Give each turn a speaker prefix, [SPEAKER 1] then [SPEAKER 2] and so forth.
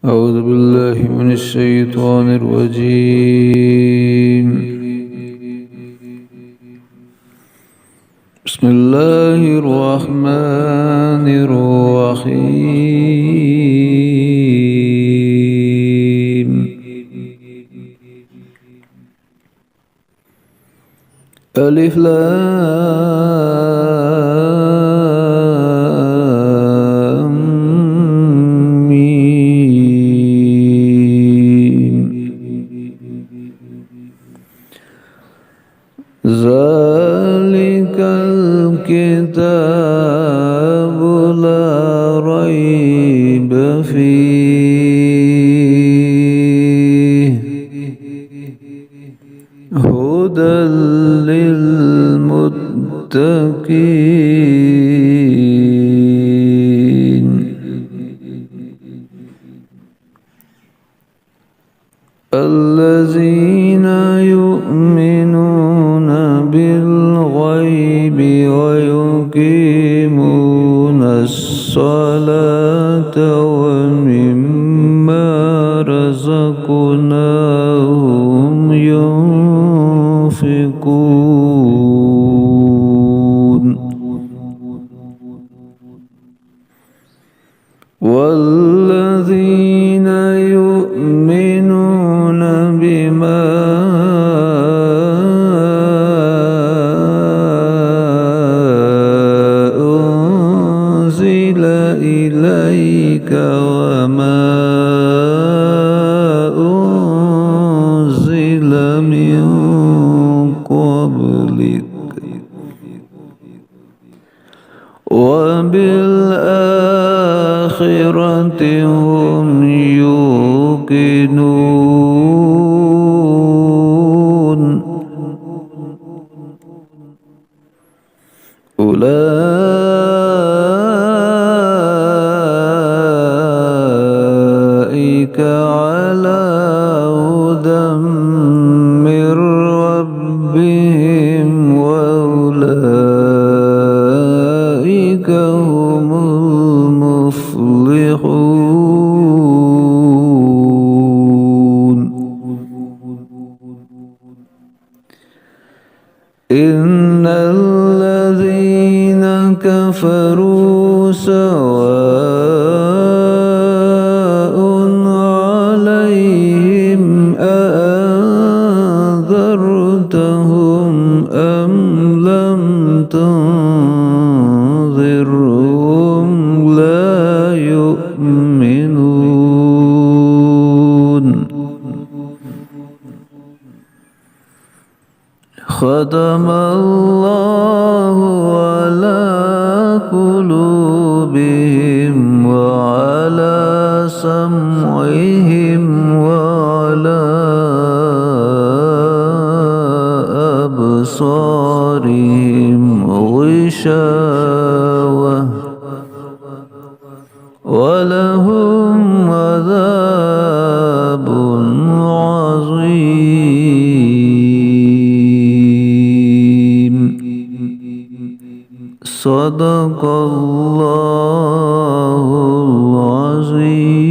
[SPEAKER 1] أعوذ بالله من الشيطان الرجيم. بسم الله الرحمن الرحيم. ألف لام ميم. ذلك الكتاب لا ريب فيه هدى للمتقين. الذين يؤمنون بالغيب ويقيمون الصلاة ومما رزقناهم ينفقون. والذين يؤمنون بما أنزل إليك وما أنزل من قبلك وبالآخرة هم يوقنون. أولئك على هدى من ربهم وأولئك هم المفلحون. إن الذين كفروا سواء عليهم أأنذرتهم أم لم تنذرهم لا يؤمنون. ختم الله على قلوبهم وعلى سمعهم وعلى أبصارهم غشاوة ولهم عذاب عظيم. صدق الله العظيم.